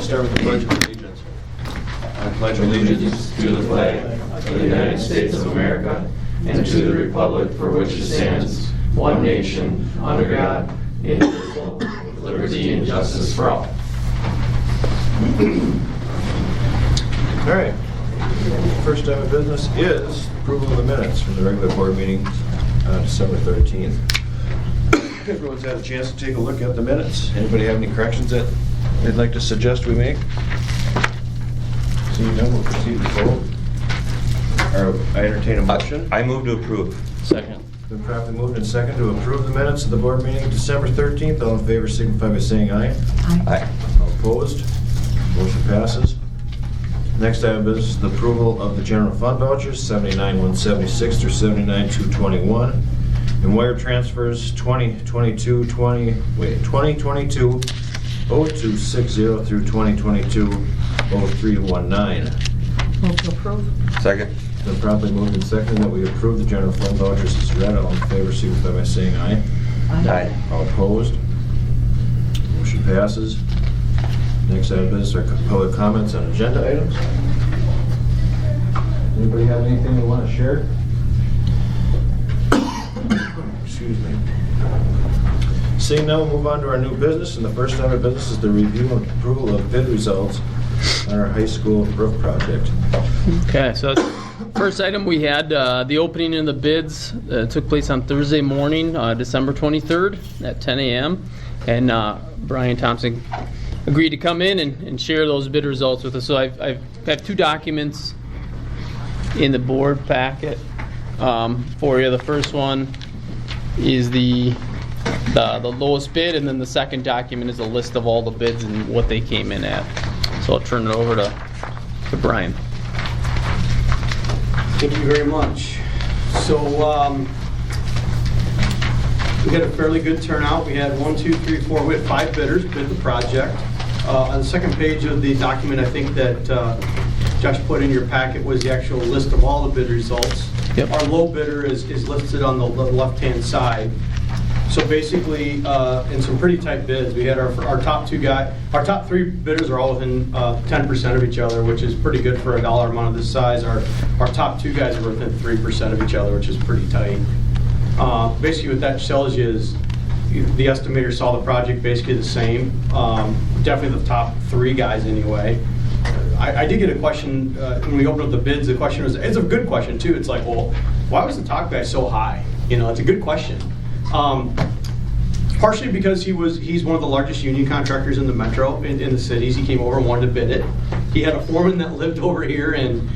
start with the Pledge of Allegiance? I pledge allegiance to the flag of the United States of America and to the republic for which it stands, one nation, under God, indivisible, with liberty and justice for all. All right. First item of business is approval of the minutes from the regular board meeting December 13th. Everyone's had a chance to take a look at the minutes. Anybody have any corrections that they'd like to suggest we make? Seeing none, we'll proceed to vote. I entertain a motion. I move to approve. Second. Been properly moved and second to approve the minutes of the board meeting December 13th. All in favor signify by saying aye. Aye. All opposed? Motion passes. Next item is the approval of the general fund vouchers, 79,176 through 79,221, and wire transfers 2022 0260 through 2022 0319. Move to approve. Second. Been properly moved and seconded that we approve the general fund vouchers as read. All in favor signify by saying aye. Aye. All opposed? Motion passes. Next item is our public comments on agenda items. Anybody have anything they want to share? Excuse me. Seeing none, we'll move on to our new business, and the first item of business is the review and approval of bid results on our high school roof project. Okay, so first item we had the opening of the bids took place on Thursday morning, December 23rd at 10 a.m. And Brian Thompson agreed to come in and share those bid results with us. So I have two documents in the board packet for you. The first one is the lowest bid, and then the second document is a list of all the bids and what they came in at. So I'll turn it over to Brian. Thank you very much. So we had a fairly good turnout. We had 5 bidders bid the project. On the second page of the document, I think that Josh put in your packet was the actual list of all the bid results. Yep. Our low bidder is listed on the left-hand side. So basically, in some pretty tight bids, we had our top three bidders are all within 10% of each other, which is pretty good for a dollar amount of this size. Our top two guys are within 3% of each other, which is pretty tight. Basically, what that tells you is the estimator saw the project basically the same. Definitely the top three guys anyway. I did get a question when we opened up the bids. The question was, it's a good question too. It's like, well, why was the top guy so high? You know, it's a good question. Partially because he's one of the largest union contractors in the metro, in the cities. He came over and wanted to bid it. He had a foreman that lived over here in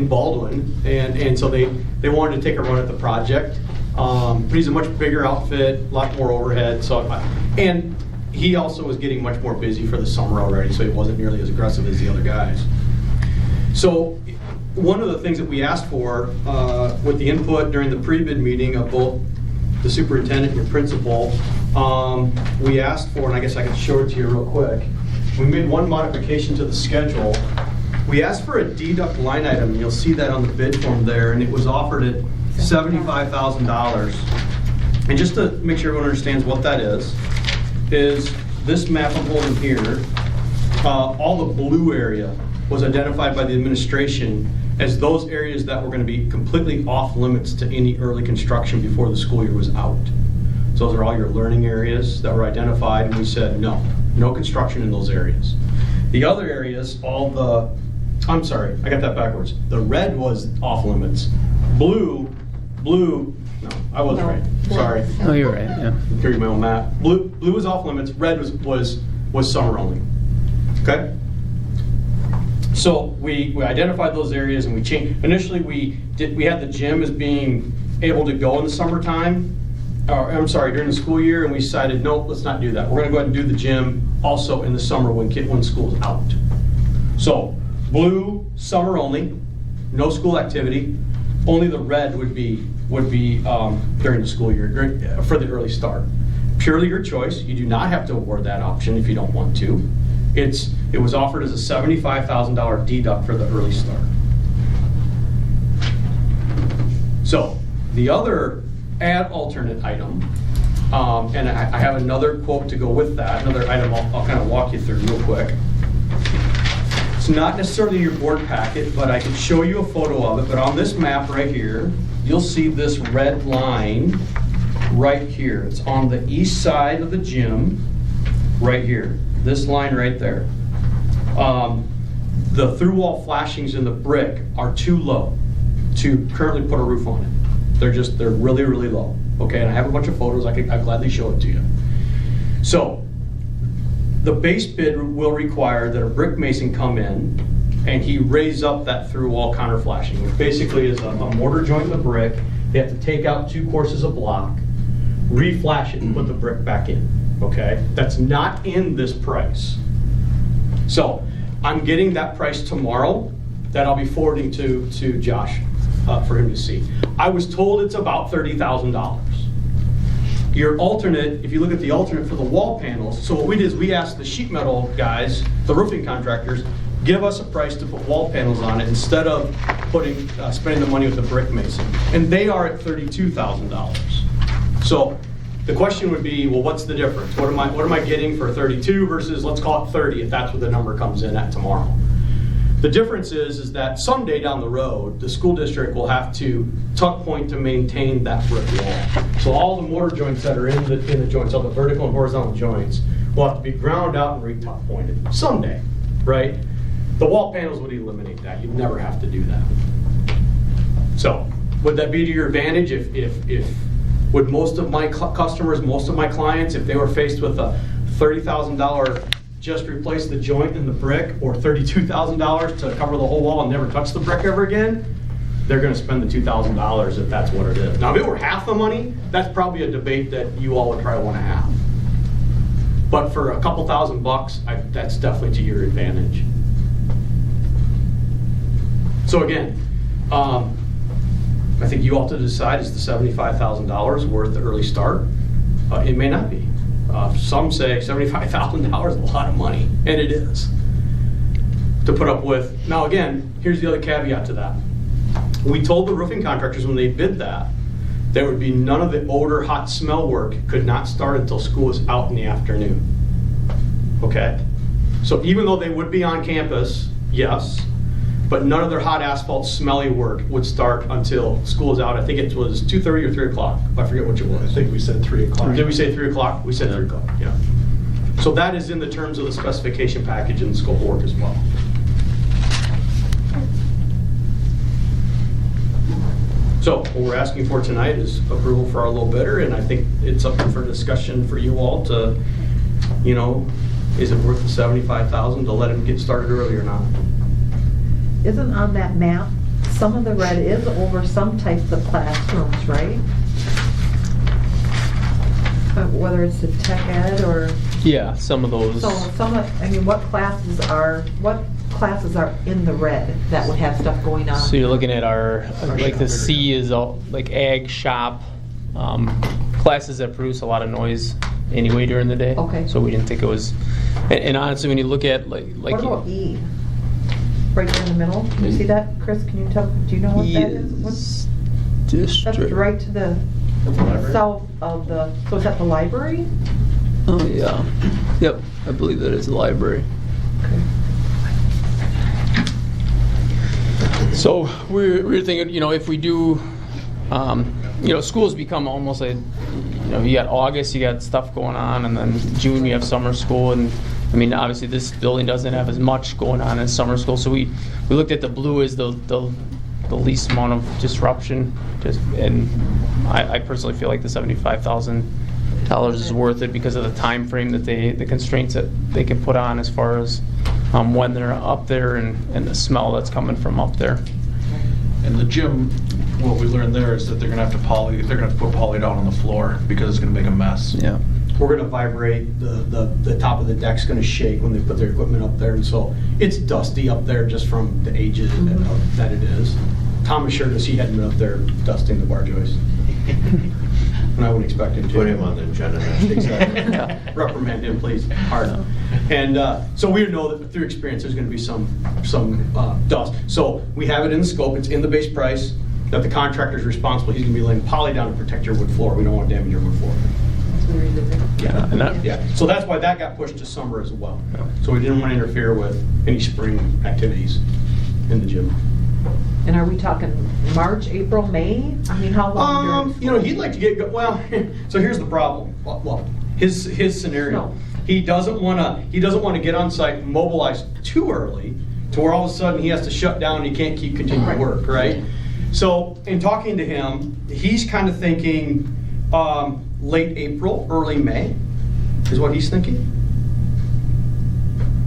Baldwin, and so they wanted to take a run at the project. But he's a much bigger outfit, a lot more overhead. And he also was getting much more busy for the summer already, so he wasn't nearly as aggressive as the other guys. So one of the things that we asked for with the input during the pre-bid meeting of both the superintendent and your principal, we asked for, and I guess I can show it to you real quick, we made one modification to the schedule. We asked for a deduct line item, and you'll see that on the bid form there, and it was offered at $75,000. And just to make sure everyone understands what that is this map I'm holding here, all the blue area was identified by the administration as those areas that were going to be completely off limits to any early construction before the school year was out. So those are all your learning areas that were identified, and we said no construction in those areas. The other areas, I'm sorry, I got that backwards. The red was off limits. Blue, no, I wasn't right. Sorry. Oh, you're right. Yeah. I'm carrying my own map. Blue was off limits. Red was summer only. Okay. So we identified those areas and we changed. Initially, we had the gym as being able to go in the summertime. During the school year, and we decided no, let's not do that. We're going to go ahead and do the gym also in the summer when school's out. So blue, summer only, no school activity. Only the red would be during the school year for the early start. Purely your choice. You do not have to award that option if you don't want to. It was offered as a $75,000 deduct for the early start. So the other alternate item And I have another quote to go with that, another item I'll kind of walk you through real quick. It's not necessarily your board packet, but I can show you a photo of it. But on this map right here, you'll see this red line right here. It's on the east side of the gym, right here. This line right there. The through-wall flashings in the brick are too low to currently put a roof on it. They're really, really low. Okay, and I have a bunch of photos. I'll gladly show it to you. So, the base bid will require that a brick mason come in and he raise up that through-wall counter flashing, which basically is a mortar joint in the brick. They have to take out 2 courses of block, re-flash it, and put the brick back in. Okay, that's not in this price. So, I'm getting that price tomorrow that I'll be forwarding to Josh for him to see. I was told it's about $30,000. Your alternate, if you look at the alternate for the wall panels, so what we did is we asked the sheet metal guys, the roofing contractors, give us a price to put wall panels on it instead of spending the money with the brick mason. And they are at $32,000. So the question would be, well, what's the difference? What am I getting for 32 versus, let's call it 30 if that's what the number comes in at tomorrow? The difference is that someday down the road, the school district will have to tuck point to maintain that brick wall. So all the mortar joints that are in the joints, all the vertical and horizontal joints, will have to be ground out and re-tuck pointed someday, right? The wall panels would eliminate that. You'd never have to do that. So would that be to your advantage would most of my customers, most of my clients, if they were faced with a $30,000 just replace the joint in the brick or $32,000 to cover the whole wall and never touch the brick ever again, they're going to spend the $2,000 if that's what it is. Now, if it were half the money, that's probably a debate that you all would probably want to have. But for a couple $1,000, that's definitely to your advantage. So again, I think you all to decide, is the $75,000 worth the early start? It may not be. Some say $75,000 is a lot of money, and it is, to put up with. Now again, here's the other caveat to that. We told the roofing contractors when they bid that, there would be none of the odor, hot smell work could not start until school was out in the afternoon. Okay? So even though they would be on campus, yes, but none of their hot asphalt smelly work would start until school is out. I think it was 2:30 or 3 o'clock. I forget which it was. I think we said 3 o'clock. Did we say 3 o'clock? We said 3 o'clock, yeah. So that is in the terms of the specification package and the scope of work as well. So what we're asking for tonight is approval for our low bidder, and I think it's up for discussion for you all to, is it worth the $75,000 to let him get started early or not? Isn't on that map, some of the red is over some types of classrooms, right? Whether it's the tech ed or, Yeah, some of those. so what classes are in the red that would have stuff going on? So you're looking at our like the C is all like ag shop, classes that produce a lot of noise anyway during the day. Okay. So we didn't think it was, and honestly, when you look at like What about E? Right there in the middle? Do you see that, Chris? Do you know what that is? District. That's right to the south of so is that the library? Oh yeah. Yep, I believe that is the library. So we're thinking, if we do, schools become almost like, you got August, you got stuff going on, and then June you have summer school, and obviously this building doesn't have as much going on in summer school, so we looked at the blue as the least amount of disruption, and I personally feel like the $75,000 is worth it because of the time frame that the constraints that they can put on as far as when they're up there and the smell that's coming from up there. And the gym, what we learned there is that they're gonna have to put poly down on the floor because it's gonna make a mess. Yeah. We're going to vibrate, the top of the deck's going to shake when they put their equipment up there, and so it's dusty up there just from the ages that it is. Tom assured us he hadn't been up there dusting the bar joist. And I wouldn't expect him to. Put him on the agenda next week. Exactly. Reprimand him, please, hard. And so we know that through experience there's going to be some dust. So we have it in the scope, it's in the base price, that the contractor's responsible. He's going to be laying poly down to protect your wood floor. We don't want to damage your wood floor. we revisit. Yeah, and that- Yeah, so that's why that got pushed to summer as well. So we didn't want to interfere with any spring activities in the gym. And are we talking March, April, May? I mean, how long? You know, he'd like to get, well, so here's the problem. Well, his scenario. No. He doesn't want to get on site, mobilize too early to where all of a sudden he has to shut down and he can't keep continuing Right. work, right? So in talking to him, he's kind of thinking late April, early May is what he's thinking.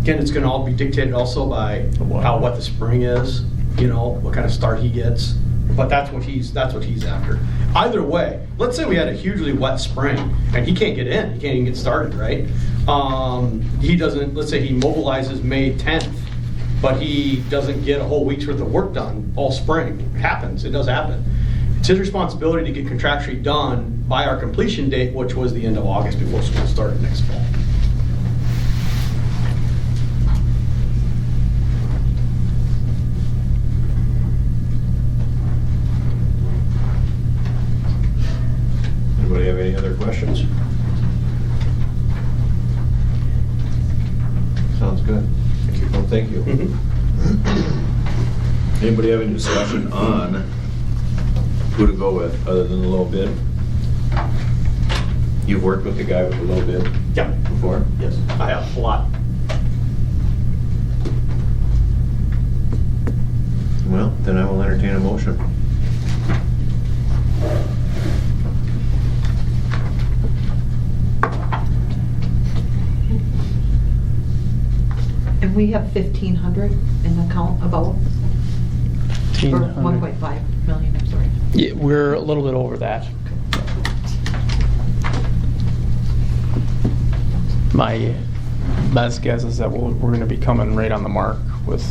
Again, it's going to all be dictated also by what the spring is, you know, what kind of start he gets. But that's what he's after. Either way, let's say we had a hugely wet spring and he can't get in, he can't even get started, right? He doesn't. Let's say he mobilizes May 10th, but he doesn't get a whole week's worth of work done all spring. It happens. It does happen. It's his responsibility to get contractually done by our completion date, which was the end of August before school started next fall. Anybody have any other questions? Sounds good. Thank you. Well, thank you. Anybody have any discussion on who to go with other than the low bid? You've worked with the guy with the low bid Yeah. before? Yes, I have a lot. Well, then I will entertain a motion. And we have 1,500 in the account about, or 1,500. 1.5 million, I'm sorry. Yeah, we're a little bit over that. My best guess is that we're going to be coming right on the mark with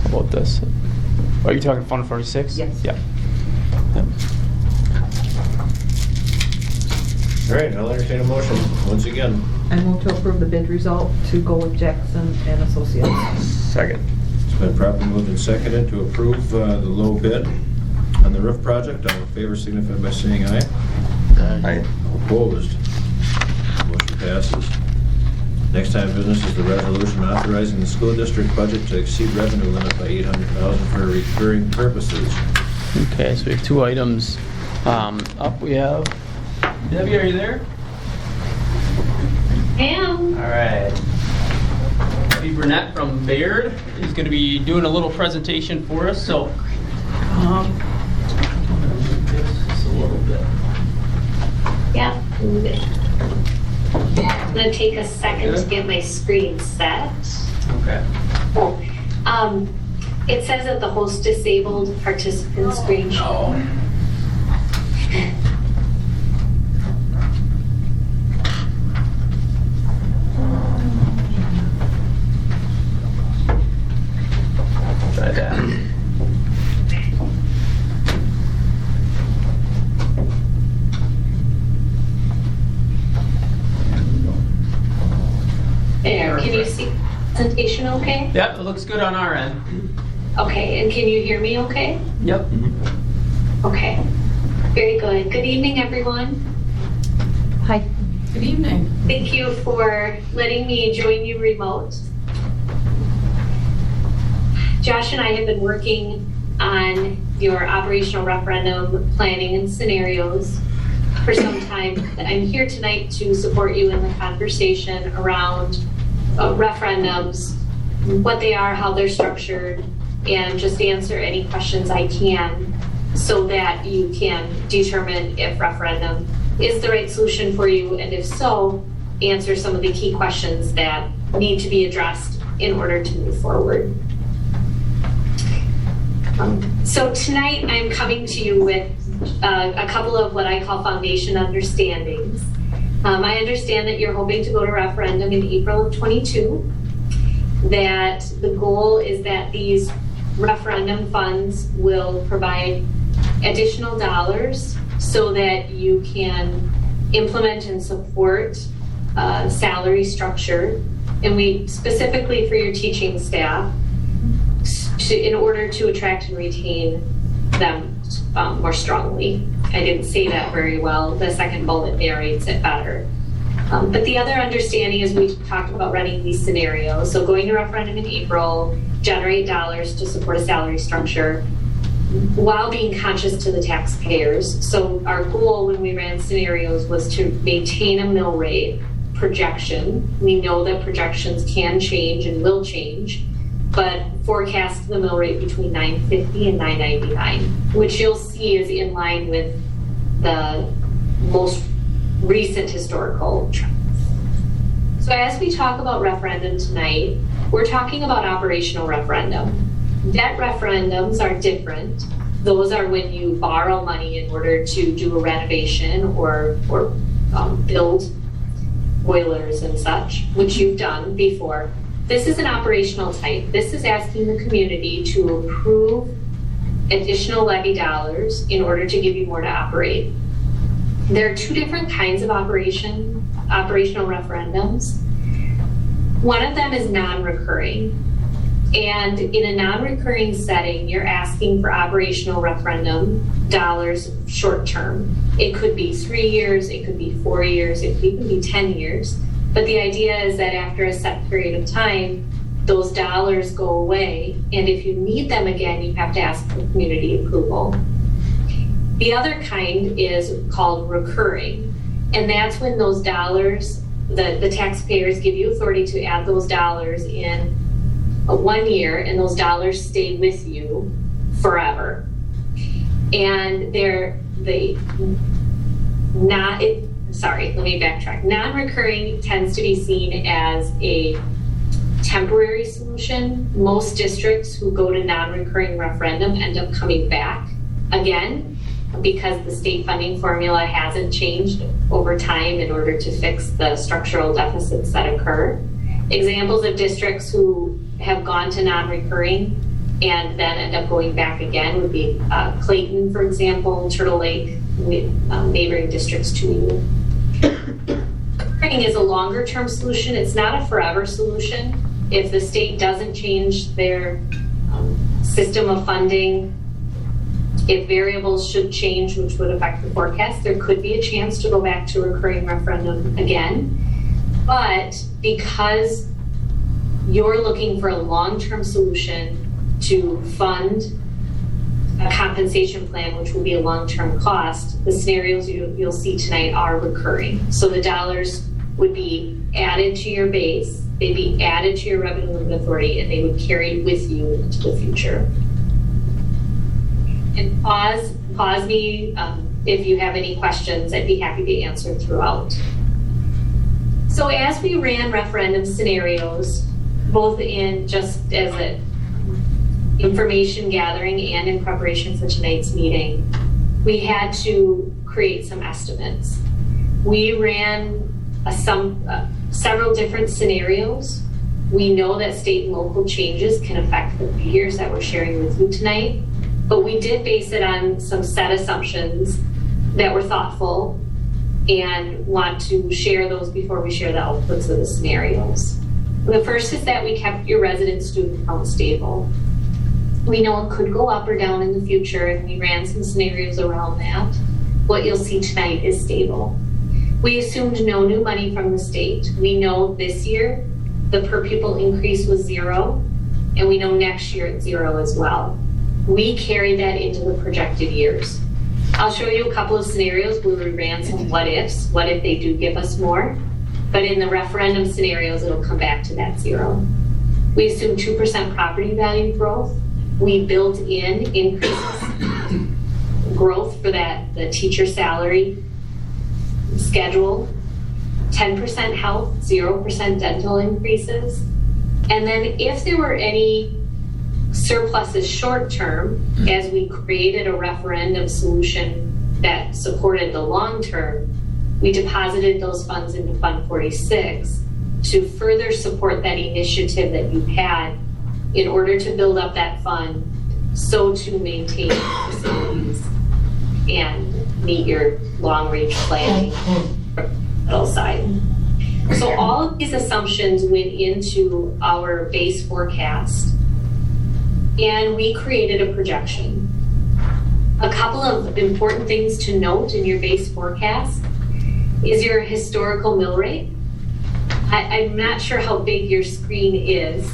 about this. Are you talking Fund 46? Yes. Yeah. Yep. All right, I'll entertain a motion once again. I move to approve the bid result to go with Jackson and Associates. Second. It's been properly moved and seconded to approve the low bid on the roof project. All in favor signify by saying aye. Aye. Opposed? Motion passes. Next time of business is the resolution authorizing the school district budget to exceed revenue limit by $800,000 for recurring purposes. Okay, so we have two items. Up we have, Debbie, are you there? Am. All right. Debbie Burnett from Baird is going to be doing a little presentation for us, so just a little bit. Yeah, move it. I'm gonna take a second to get my screen set. Okay. It says that the host disabled participant screen. Oh. Try that. There, can you see the presentation okay? Yep, it looks good on our end. Okay, and can you hear me okay? Yep. Okay, very good. Good evening, everyone. Hi. Good evening. Thank you for letting me join you remote. Josh and I have been working on your operational referendum planning and scenarios for some time. I'm here tonight to support you in the conversation around referendums, what they are, how they're structured, and just answer any questions I can so that you can determine if referendum is the right solution for you, and if so, answer some of the key questions that need to be addressed in order to move forward. So tonight I'm coming to you with a couple of what I call foundation understandings. I understand that you're hoping to go to referendum in April of 22, that the goal is that these referendum funds will provide additional dollars so that you can implement and support salary structure, and we specifically for your teaching staff, in order to attract and retain them more strongly. I didn't say that very well. The second bullet narrates it better. But the other understanding is we talked about running these scenarios. So going to referendum in April, generate dollars to support a salary structure while being conscious to the taxpayers. So our goal when we ran scenarios was to maintain a mill rate projection. We know that projections can change and will change, but forecast the mill rate between 950 and 999, which you'll see is in line with the most recent historical trends. So as we talk about referendum tonight, we're talking about operational referendum. Debt referendums are different. Those are when you borrow money in order to do a renovation or build boilers and such, which you've done before. This is an operational type. This is asking the community to approve additional levy dollars in order to give you more to operate. There are two different kinds of operational referendums. One of them is non-recurring. And in a non-recurring setting, you're asking for operational referendum dollars short term. It could be 3 years, it could be 4 years, it could even be 10 years. But the idea is that after a set period of time, those dollars go away. And if you need them again, you have to ask for community approval. The other kind is called recurring. And that's when those dollars, the taxpayers give you authority to add those dollars in 1 year, and those dollars stay with you forever. And let me backtrack. Non-recurring tends to be seen as a temporary solution. Most districts who go to non-recurring referendum end up coming back again because the state funding formula hasn't changed over time in order to fix the structural deficits that occur. Examples of districts who have gone to non-recurring and then end up going back again would be Clayton, for example, Turtle Lake, neighboring districts to you. Recurring is a longer term solution. It's not a forever solution. If the state doesn't change their system of funding, if variables should change, which would affect the forecast, there could be a chance to go back to recurring referendum again. But because you're looking for a long-term solution to fund a compensation plan, which will be a long-term cost, the scenarios you'll see tonight are recurring. So the dollars would be added to your base, they'd be added to your revenue limit authority, and they would carry with you into the future. And pause me if you have any questions. I'd be happy to answer throughout. So as we ran referendum scenarios, both in just as an information gathering and in preparation for tonight's meeting, we had to create some estimates. We ran several different scenarios. We know that state and local changes can affect the figures that we're sharing with you tonight, but we did base it on some set assumptions that were thoughtful and want to share those before we share the outputs of the scenarios. The first is that we kept your resident student count stable. We know it could go up or down in the future, and we ran some scenarios around that. What you'll see tonight is stable. We assumed no new money from the state. We know this year the per pupil increase was 0, and we know next year it's 0 as well. We carried that into the projected years. I'll show you a couple of scenarios where we ran some what ifs. What if they do give us more? But in the referendum scenarios, it'll come back to that 0. We assumed 2% property value growth. We built in increases, growth for the teacher salary schedule, 10% health, 0% dental increases. And then if there were any surpluses short term, as we created a referendum solution that supported the long term, we deposited those funds into Fund 46 to further support that initiative that you had in order to build up that fund so to maintain facilities and meet your long-range planning side. So all of these assumptions went into our base forecast, and we created a projection. A couple of important things to note in your base forecast is your historical mill rate. I'm not sure how big your screen is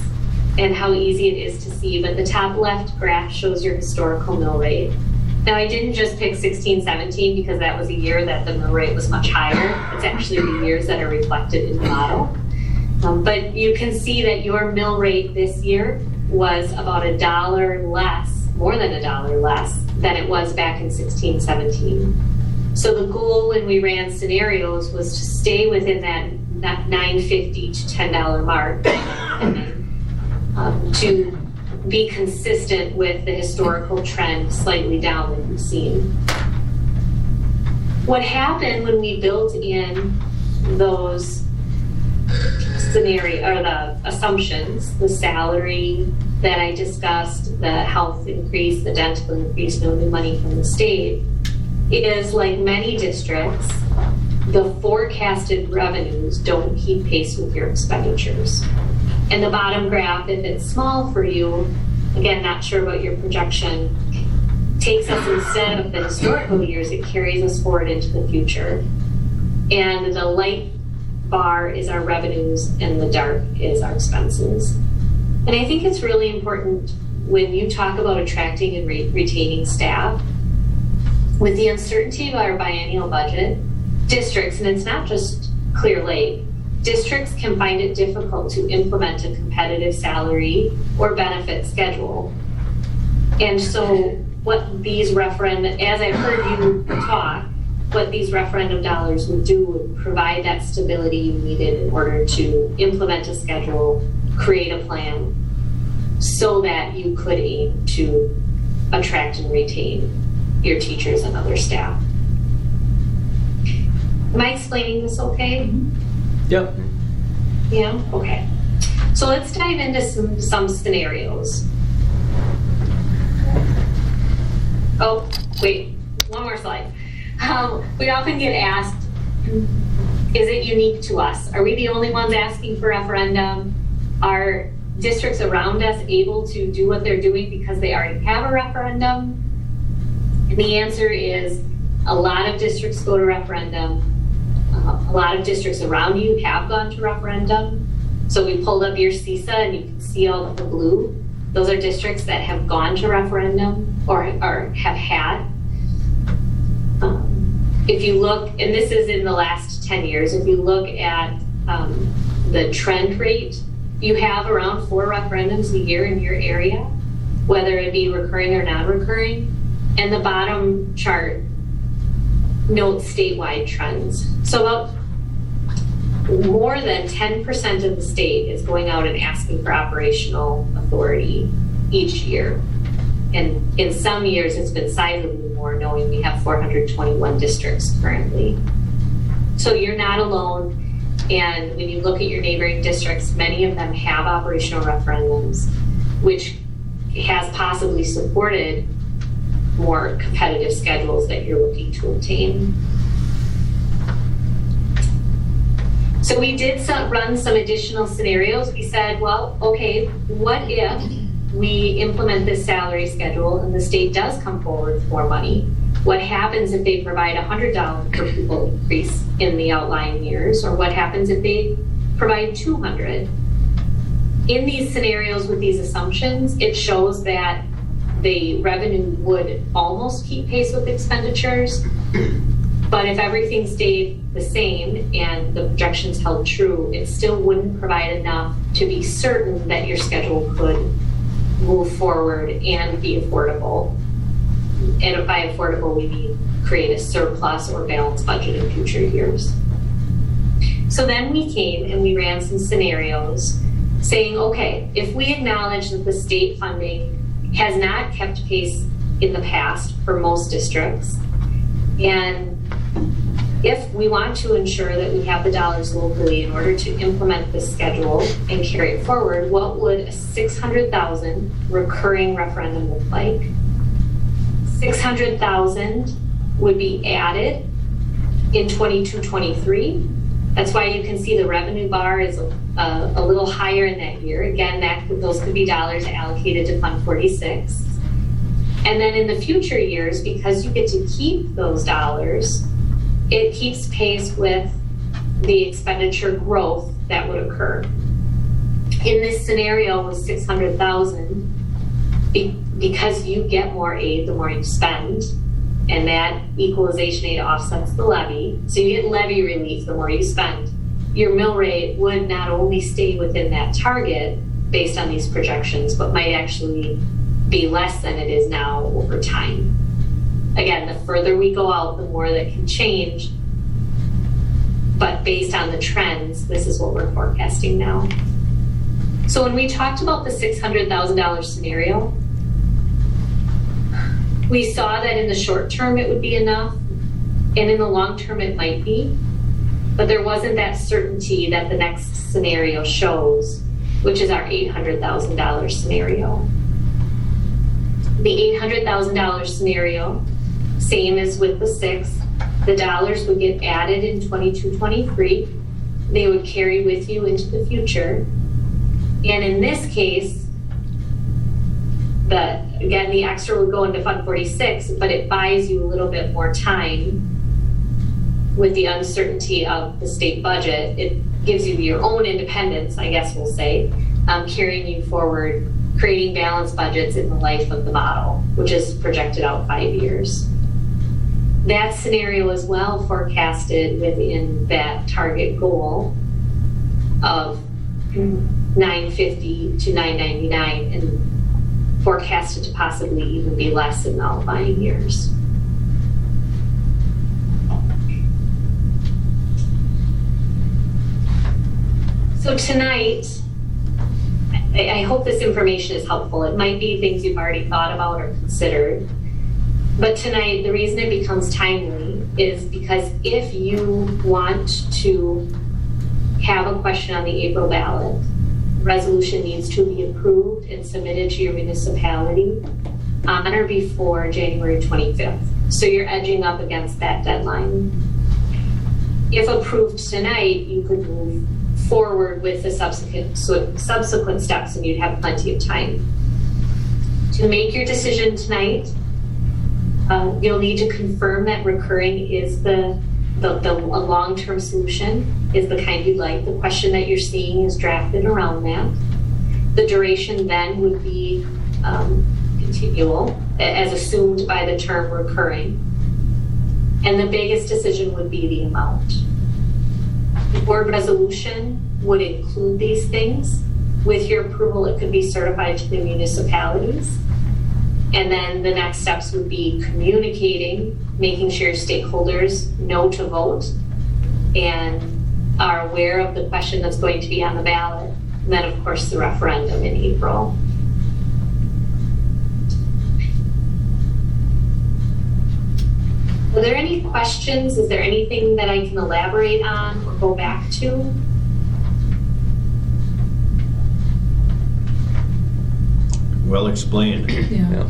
and how easy it is to see, but the top left graph shows your historical mill rate. Now, I didn't just pick 16, 17 because that was a year that the mill rate was much higher. It's actually the years that are reflected in the model. But you can see that your mill rate this year was about $1 less, more than $1 less than it was back in 16, 17. So the goal when we ran scenarios was to stay within that $9.50 to $10 mark, and then to be consistent with the historical trend slightly down that we've seen. What happened when we built in those scenario or the assumptions, the salary that I discussed, the health increase, the dental increase, no new money from the state, is like many districts, the forecasted revenues don't keep pace with your expenditures. And the bottom graph, if it's small for you, again, not sure about your projection, takes us instead of the historical years, it carries us forward into the future. And the light bar is our revenues and the dark is our expenses. And I think it's really important when you talk about attracting and retaining staff, with the uncertainty of our biennial budget, districts, and it's not just Clear Lake, districts can find it difficult to implement a competitive salary or benefit schedule. And so what these referendum, as I've heard you talk, what these referendum dollars would do would provide that stability you needed in order to implement a schedule, create a plan, so that you could aim to attract and retain your teachers and other staff. Am I explaining this okay? Yep. Yeah? Okay. So let's dive into some scenarios. Oh, wait, one more slide. We often get asked, is it unique to us? Are we the only ones asking for referendum? Are districts around us able to do what they're doing because they already have a referendum? And the answer is a lot of districts go to referendum. A lot of districts around you have gone to referendum. So we pulled up your CISA and you can see all of the blue. Those are districts that have gone to referendum or have had. If you look, and this is in the last 10 years, if you look at the trend rate, you have around 4 referendums a year in your area, whether it be recurring or non-recurring. And the bottom chart notes statewide trends. So about more than 10% of the state is going out and asking for operational authority each year. And in some years, it's been sizably more, knowing we have 421 districts currently. So you're not alone. And when you look at your neighboring districts, many of them have operational referendums, which has possibly supported more competitive schedules that you're looking to obtain. So we did run some additional scenarios. We said, well, okay, what if we implement this salary schedule and the state does come forward with more money? What happens if they provide $100 per pupil increase in the outlying years? Or what happens if they provide $200? In these scenarios with these assumptions, it shows that the revenue would almost keep pace with expenditures. But if everything stayed the same and the projections held true, it still wouldn't provide enough to be certain that your schedule could move forward and be affordable. And by affordable, we mean create a surplus or balanced budget in future years. So then we came and we ran some scenarios saying, okay, if we acknowledge that the state funding has not kept pace in the past for most districts, and if we want to ensure that we have the dollars locally in order to implement this schedule and carry it forward, what would a $600,000 recurring referendum look like? $600,000 would be added in 22-23. That's why you can see the revenue bar is a little higher in that year. Again, those could be dollars allocated to Fund 46. And then in the future years, because you get to keep those dollars, it keeps pace with the expenditure growth that would occur. In this scenario with 600,000, because you get more aid the more you spend, and that equalization aid offsets the levy, so you get levy relief the more you spend. Your mill rate would not only stay within that target based on these projections, but might actually be less than it is now over time. Again, the further we go out, the more that can change. But based on the trends, this is what we're forecasting now. So when we talked about the $600,000 scenario, we saw that in the short term it would be enough, and in the long term it might be, but there wasn't that certainty that the next scenario shows, which is our $800,000 scenario. The $800,000 scenario, same as with the 6, the dollars would get added in 22-23. They would carry with you into the future. And in this case, the extra would go into Fund 46, but it buys you a little bit more time with the uncertainty of the state budget. It gives you your own independence, I guess we'll say, carrying you forward, creating balanced budgets in the life of the model, which is projected out 5 years. That scenario is well forecasted within that target goal of 950 to 999 and forecasted to possibly even be less in the outlying years. So tonight, I hope this information is helpful. It might be things you've already thought about or considered. But tonight, the reason it becomes timely is because if you want to have a question on the April ballot, resolution needs to be approved and submitted to your municipality on or before January 25th. So you're edging up against that deadline. If approved tonight, you could move forward with the subsequent steps and you'd have plenty of time. To make your decision tonight, you'll need to confirm that recurring is the long-term solution, is the kind you'd like. The question that you're seeing is drafted around that. The duration then would be continual, as assumed by the term recurring. And the biggest decision would be the amount. The board resolution would include these things. With your approval, it could be certified to the municipalities. And then the next steps would be communicating, making sure stakeholders know to vote and are aware of the question that's going to be on the ballot. And then, of course, the referendum in April. Are there any questions? Is there anything that I can elaborate on or go back to? Well explained. Yeah.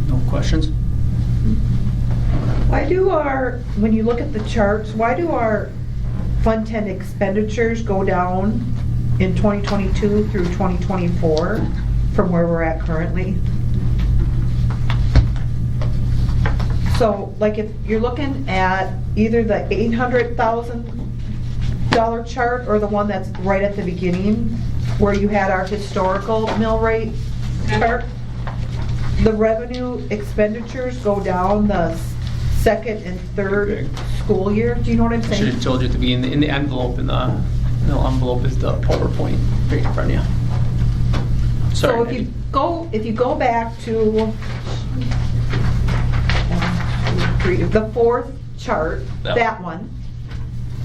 No questions? Why do when you look at the charts, why do our Fund 10 expenditures go down in 2022 through 2024 from where we're at currently? So, like, if you're looking at either the $800,000 chart or the one that's right at the beginning, where you had our historical mill rate chart, the revenue expenditures go down the second and third school year. Do you know what I'm I should saying? have told you at the beginning, in the envelope, in the envelope is the PowerPoint right in front of you. Sorry, So if you go back to the fourth chart, that one.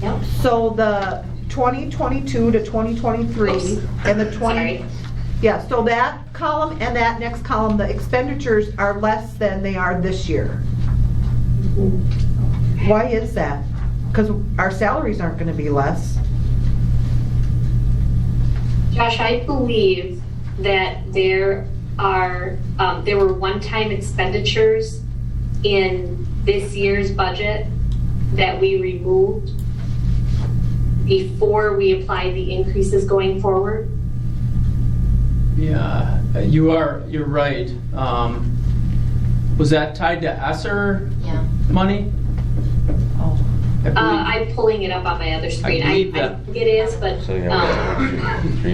Yep. So the 2022 to 2023 Oops. and the 20. Sorry. Yeah, so that column and that next column, the expenditures are less than they are this year. Why is that? Because our salaries aren't going to be less. Josh, I believe that there were one-time expenditures in this year's budget that we removed before we applied the increases going forward. Yeah, you're right. Was that tied to ESSER money? I'm pulling it up on my other screen. I believe that- think it is, but So you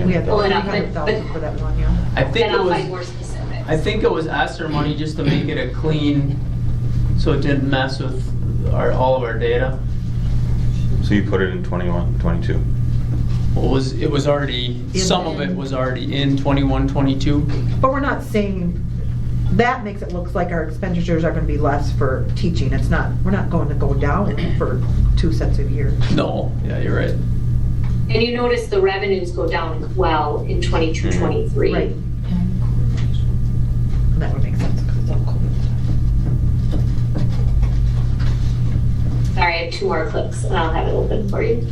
We had Pull it up, 300,000 for that one, yeah. I think then it I'll find was, more specifics. I think it was ESSER money just to make it a clean, so it didn't mess with all of our data. So you put it in 21, 22? Well, it was already, some of it was already in 21, 22. But we're not saying, that makes it look like our expenditures are gonna be less for teaching. It's not, we're not going to go down for 2 sets of years. No, yeah, you're right. And you notice the revenues go down as well in 22, 23. Right. And that would make sense, because it's all COVID. Sorry, I have 2 more clips and I'll have it open for you.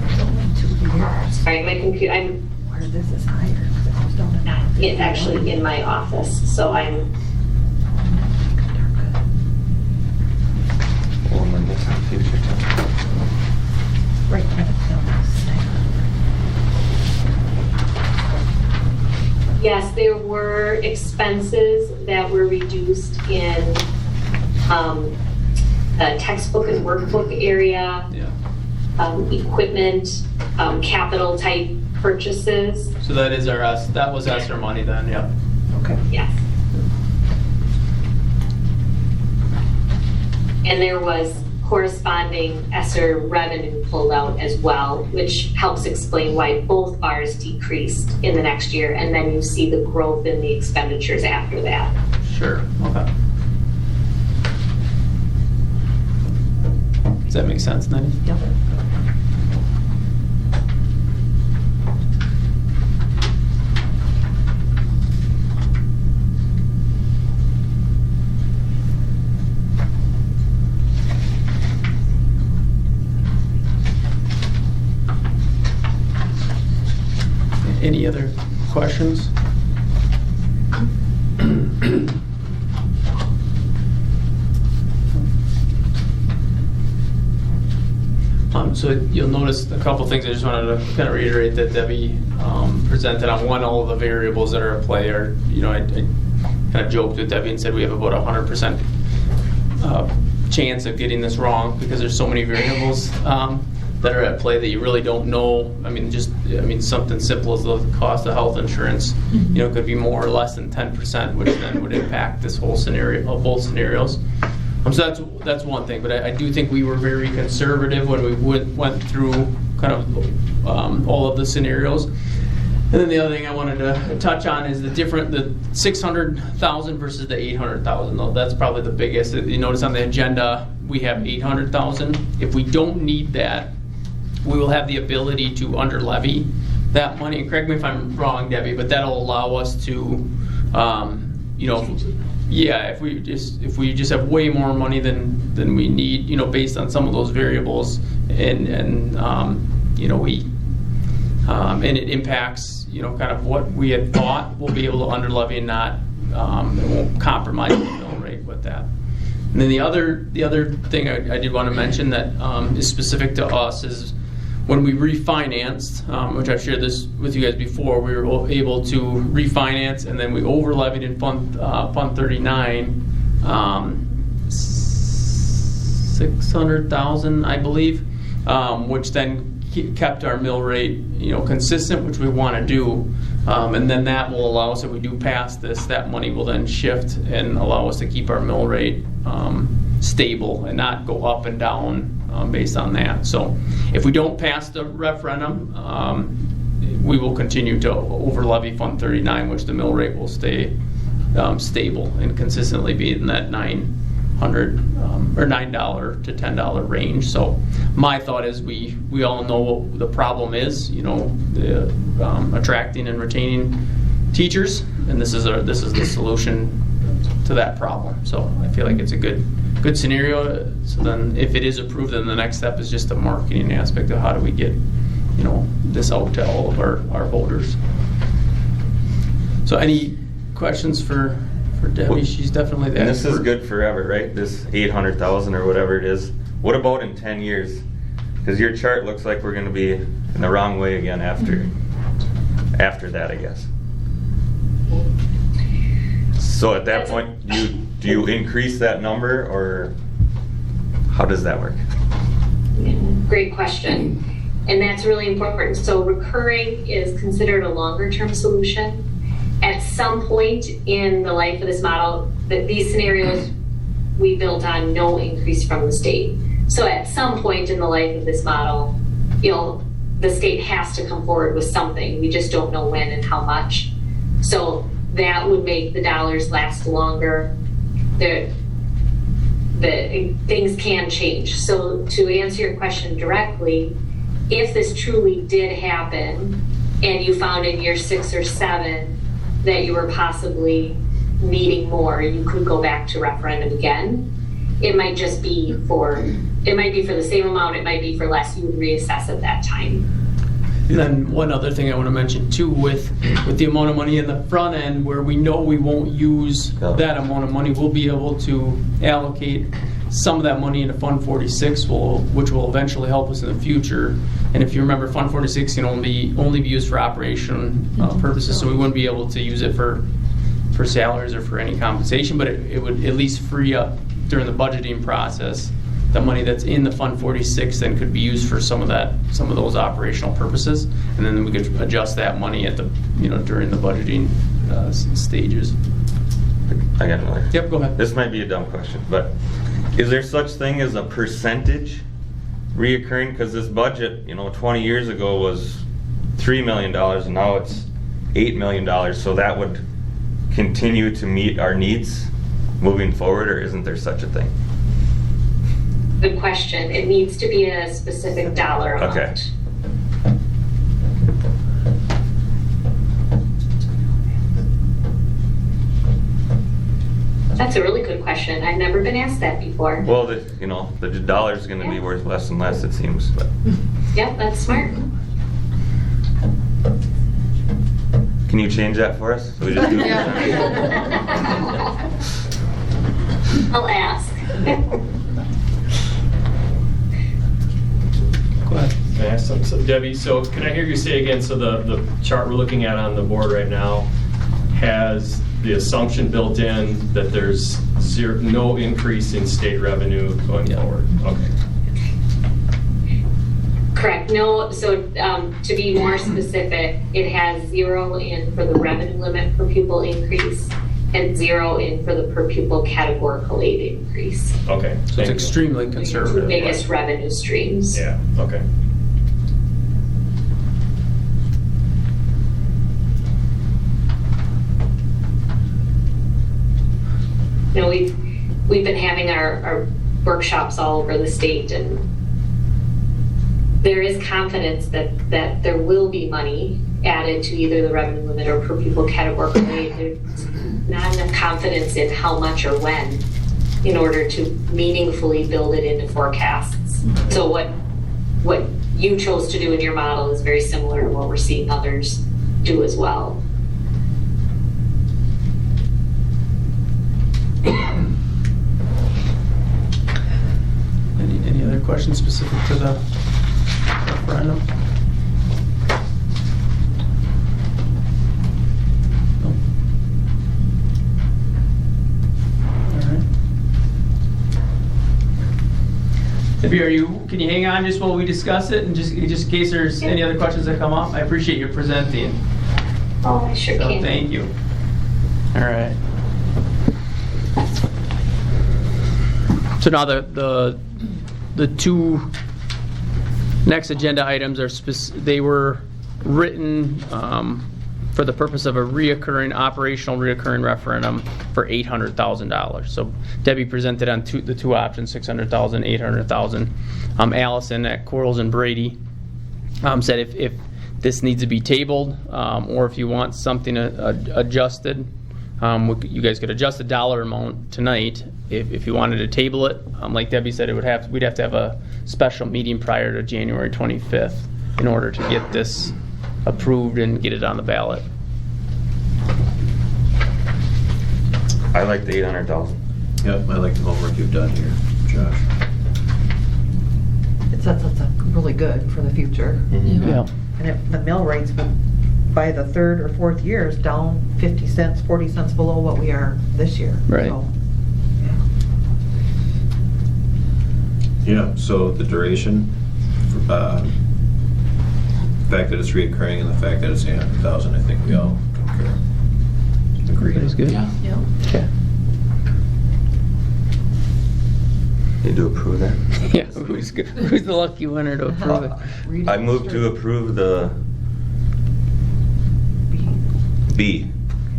It's only 2 years. Sorry, my computer, Where this is higher, because it goes down to 9. it's actually in my office, so I'm, Well, and then this in the future too. Right. yes, there were expenses that were reduced in the textbook and workbook area, Yeah. equipment, capital type purchases. So that is that was ESSER money then, yeah. Okay. Yes. And there was corresponding ESSER revenue pulled out as well, which helps explain why both bars decreased in the next year, and then you see the growth in the expenditures after that. Sure, okay. Does that make sense, Nettie? Yep. Any other questions? So you'll notice a couple things. I just wanted to kind of reiterate that Debbie presented on all of the variables that are at play. Or, I kind of joked with Debbie and said we have about 100% chance of getting this wrong because there's so many variables that are at play that you really don't know. Something simple as the cost of health insurance, could be more or less than 10%, which then would impact this whole scenario, both scenarios. So that's one thing, but I do think we were very conservative when we went through kind of all of the scenarios. And then the other thing I wanted to touch on is the 600,000 versus the 800,000. That's probably the biggest. You notice on the agenda we have 800,000. If we don't need that, we will have the ability to under levy that money. And correct me if I'm wrong, Debbie, but that'll allow us to, if we just have way more money than we need, based on some of those variables, and it impacts, kind of what we had thought we'll be able to under levy and not, it won't compromise the mill rate with that. And then the other thing I did want to mention that is specific to us is when we refinanced, which I've shared this with you guys before, we were able to refinance, and then we over levied in Fund 39, 600,000, I believe, which then kept our mill rate, consistent, which we want to do, and then that will allow us, if we do pass this, that money will then shift and allow us to keep our mill rate stable and not go up and down based on that. So if we don't pass the referendum, we will continue to over levy Fund 39, which the mill rate will stay stable and consistently be in that $9 to $10 range. So my thought is we all know what the problem is, the attracting and retaining teachers, and this is the solution to that problem. So I feel like it's a good scenario. So then if it is approved, then the next step is just the marketing aspect of how do we get, this out to all of our voters. So any questions for Debbie? She's definitely the And this is expert. good forever, right? This 800,000 or whatever it is. What about in 10 years? Because your chart looks like we're going to be in the wrong way again after that, I guess. So at that point, do you increase that number, or how does that work? Great question. And that's really important. So recurring is considered a longer term solution. At some point in the life of this model, these scenarios we built on no increase from the state. So at some point in the life of this model, the state has to come forward with something. We just don't know when and how much. So that would make the dollars last longer. The things can change. So to answer your question directly, if this truly did happen and you found in year 6 or 7 that you were possibly needing more, you could go back to referendum again. It might be for the same amount, it might be for less. You would reassess at that time. And then one other thing I want to mention too, with the amount of money in the front end, where we know we won't use that amount of money, we'll be able to allocate some of that money into Fund 46, which will eventually help us in the future. And if you remember, Fund 46 can only be used for operation purposes, so we wouldn't be able to use it for salaries or for any compensation, but it would at least free up during the budgeting process. The money that's in the Fund 46 then could be used for some of those operational purposes, and then we could adjust that money at during the budgeting stages. I got another. Yep, go ahead. This might be a dumb question, but is there such thing as a percentage reoccurring? Because this budget, 20 years ago was $3 million, and now it's $8 million. So that would continue to meet our needs moving forward, or isn't there such a thing? Good question. It needs to be a specific dollar amount. Okay. That's a really good question. I've never been asked that before. Well, the dollar's going to be worth less and less, it seems. But Yep, that's smart. can you change that for us? So we just do it. I'll ask. Go ahead. Can I ask something? So, Debbie, so can I hear you say again, so the chart we're looking at on the board right now has the assumption built in that there's no increase in state revenue going forward? Okay. Correct. No, so to be more specific, it has 0 in for the revenue limit per pupil increase and 0 in for the per pupil categorical aid increase. Okay. So it's extremely The conservative. biggest revenue streams. Yeah, okay. We've been having our workshops all over the state, and there is confidence that there will be money added to either the revenue limit or per pupil categorical aid. There's not enough confidence in how much or when in order to meaningfully build it into forecasts. So what you chose to do in your model is very similar to what we're seeing others do as well. Any other questions specific to the referendum? No? All right. Debbie, can you hang on just while we discuss it, and just in case there's any other questions that come up? I appreciate you presenting. Oh, I sure So can. thank you. All right. So now the two next agenda items are they were written for the purpose of a operational reoccurring referendum for $800,000. So Debbie presented on the two options, $600,000, $800,000. Allison at Quarles and Brady said if this needs to be tabled, or if you want something adjusted, You guys could adjust the dollar amount tonight. If you wanted to table it, like Debbie said, we'd have to have a special meeting prior to January 25th in order to get this approved and get it on the ballot. I like the 800,000. Yep, I like the homework you've done here, Josh. It's really good for the future. Yeah. And the mill rates, by the third or fourth year, is down 50 cents, 40 cents below what we are this year. Right. So, Yeah, so the duration, the fact that it's reoccurring and the fact that it's 800,000, I think we all concur. Agree. That's good. Yeah. Okay. Need to approve that? Yeah, who's the lucky winner to approve it? read I it move to straight. approve the B.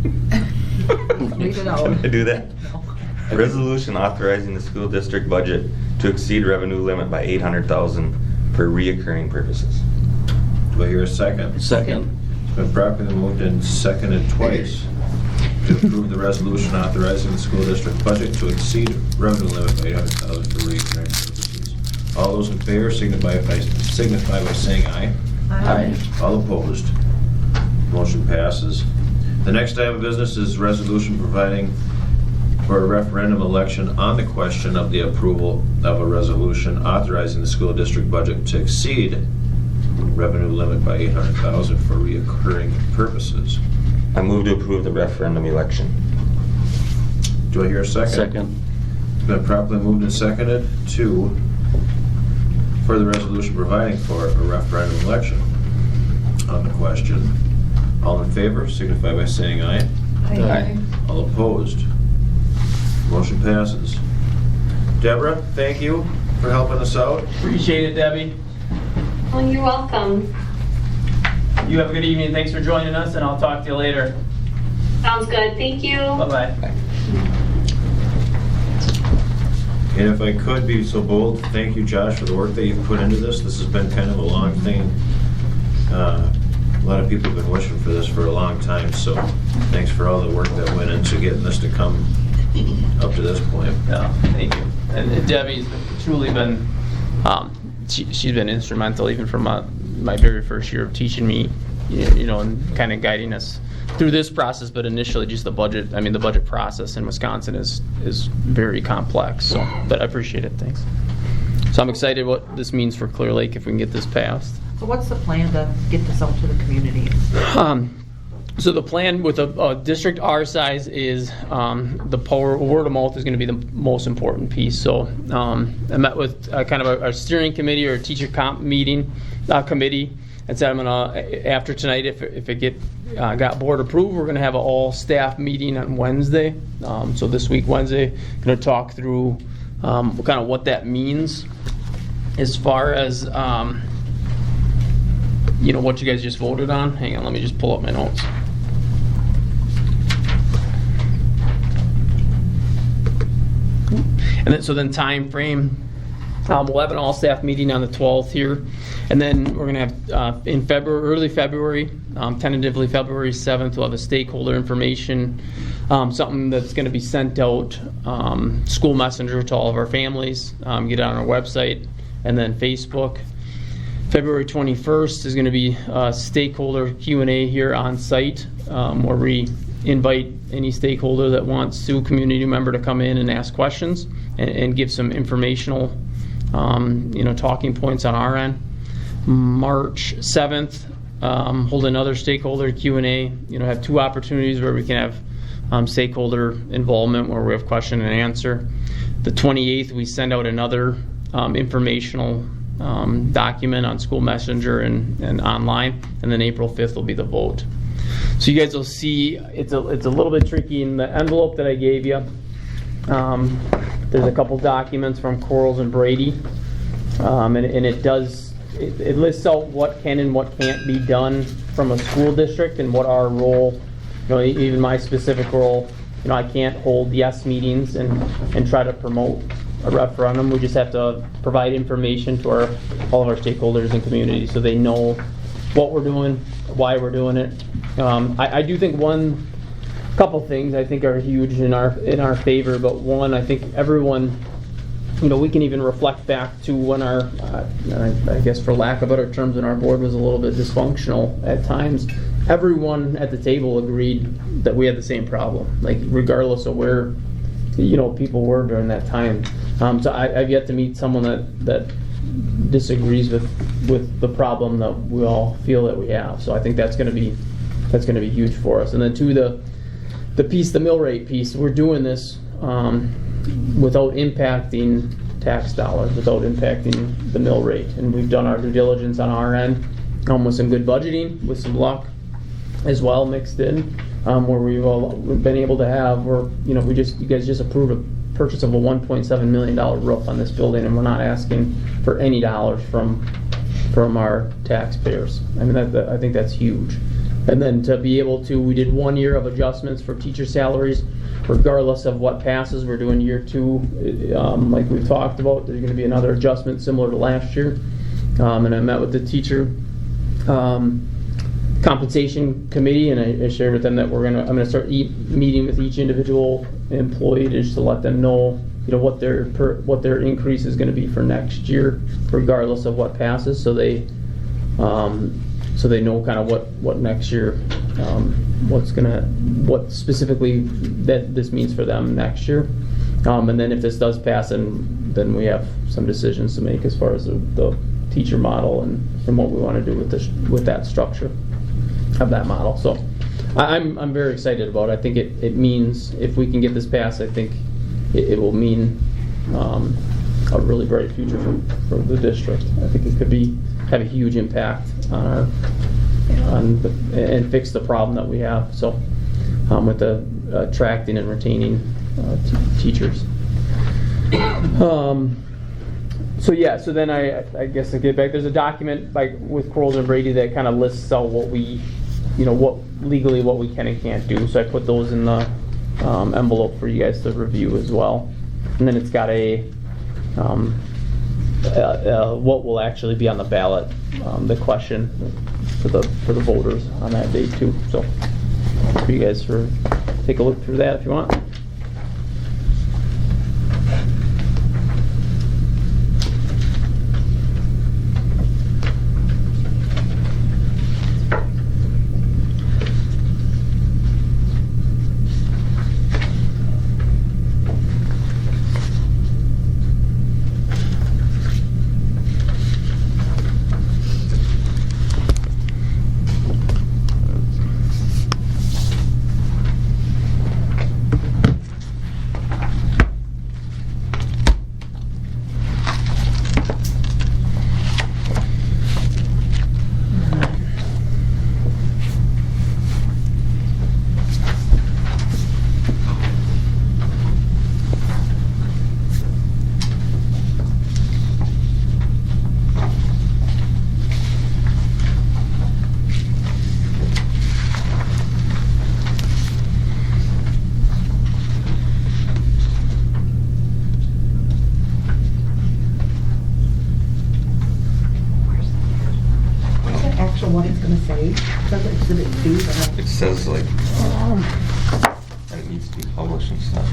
Read it out. Should I do that? No. Resolution authorizing the school district budget to exceed revenue limit by 800,000 for reoccurring purposes. Do I hear a second? Second. It's been properly moved and seconded twice to approve the resolution authorizing the school district budget to exceed revenue limit by 800,000 for recurring purposes. All those in favor signify by saying aye. Aye. All opposed? Motion passes. The next item of business is resolution providing for a referendum election on the question of the approval of a resolution authorizing the school district budget to exceed revenue limit by 800,000 for reoccurring purposes. I move to approve the referendum election. Do I hear a second? Second. It's been properly moved and seconded for the resolution providing for a referendum election on the question. All in favor signify by saying aye. Aye. All opposed? Motion passes. Deborah, thank you for helping us out. Appreciate it, Debbie. Well, you're welcome. You have a good evening. Thanks for joining us, and I'll talk to you later. Sounds good. Thank you. Bye-bye. And if I could be so bold, thank you, Josh, for the work that you've put into this. This has been kind of a long thing. A lot of people have been wishing for this for a long time, so thanks for all the work that went into getting this to come up to this point. Yeah, thank you. And Debbie's truly been, she's been instrumental even from my very first year of teaching me, and kind of guiding us through this process, but initially just the budget. I mean, the budget process in Wisconsin is very complex, but I appreciate it, thanks. So I'm excited what this means for Clear Lake if we can get this passed. So what's the plan to get this out to the community? So the plan with a district our size is the power word of mouth is going to be the most important piece. So I met with kind of a steering committee or a teacher comp meeting committee, and said I'm gonna after tonight if it got board approved, we're gonna have an all staff meeting on Wednesday. So this week Wednesday, gonna talk through kind of what that means as far as what you guys just voted on. Hang on, let me just pull up my notes. And then time frame. We'll have an all-staff meeting on the 12th here, and then we're going to have in February, early February, tentatively February 7th, we'll have a stakeholder information, something that's going to be sent out, school messenger to all of our families, get it on our website, and then Facebook. February 21st is going to be a stakeholder Q&A here on site, where we invite any stakeholder that wants to, community member, to come in and ask questions and give some informational talking points on our end. March 7th, hold another stakeholder Q&A. Have two opportunities where we can have stakeholder involvement where we have question and answer. The 28th, we send out another informational document on school messenger and online, and then April 5th will be the vote. So you guys will see it's a little bit tricky in the envelope that I gave you. There's a couple documents from Quarles and Brady, and it lists out what can and what can't be done from a school district and what our role, even my specific role. I can't hold yes meetings and try to promote a referendum. We just have to provide information to all of our stakeholders and community so they know what we're doing, why we're doing it. I do think one couple things I think are huge in our favor, but one, I think everyone, we can even reflect back to when our, I guess for lack of better terms, when our board was a little bit dysfunctional at times. Everyone at the table agreed that we had the same problem, like regardless of where, people were during that time. So I've yet to meet someone that disagrees with the problem that we all feel that we have. So I think that's going to be huge for us. And then two, the mill rate piece, we're doing this without impacting tax dollars, without impacting the mill rate. And we've done our due diligence on our end, with some good budgeting, with some luck as well mixed in, where we've been able to have, you guys just approved a purchase of a $1.7 million roof on this building, and we're not asking for any dollars from our taxpayers. I mean, I think that's huge. And then to be able to, we did 1 year of adjustments for teacher salaries, regardless of what passes. We're doing year 2, like we've talked about. There's going to be another adjustment similar to last year. And I met with the teacher compensation committee, and I shared with them that I'm gonna start meeting with each individual employee just to let them know, what their increase is going to be for next year, regardless of what passes. So they know kind of what next year, what specifically that this means for them next year. And then if this does pass, then we have some decisions to make as far as the teacher model and what we want to do with that structure of that model. So I'm very excited about it. I think it means, if we can get this passed, I think it will mean a really bright future for the district. I think it could have a huge impact on and fix the problem that we have. So with the attracting and retaining teachers. So then I guess I get back. There's a document with Quarles and Brady that kind of lists out what we can and can't do. So I put those in the envelope for you guys to review as well. And then it's got what will actually be on the ballot, the question for the voters on that day too. So for you guys take a look through that if you want. What it's going to say? Does it exhibit B? It says and it needs to be published and stuff.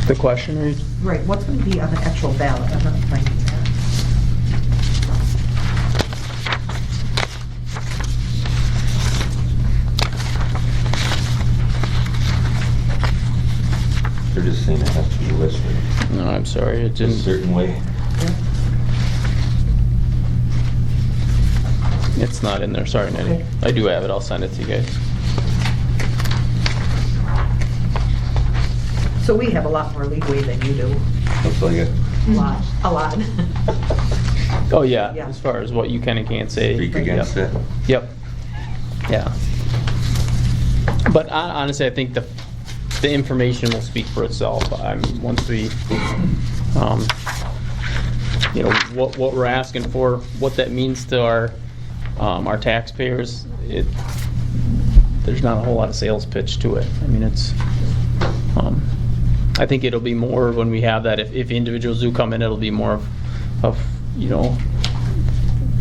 The question reads? Right, what's going to be on the actual ballot? I'm not finding that. They're just saying it has to be listed No, I'm sorry. It in a didn't. certain way. It's not in there. Sorry, Nettie. Okay. I do have it. I'll send it to you guys. So we have a lot more leeway than you do. Looks like it. A lot. Oh yeah, Yeah. as far as what you can and can't say. Speak against it. Yep. Yeah. But honestly, I think the information will speak for itself. Once we, what we're asking for, what that means to our taxpayers. There's not a whole lot of sales pitch to it. I mean, it's. I think it'll be more when we have that. If individuals do come in, it'll be more of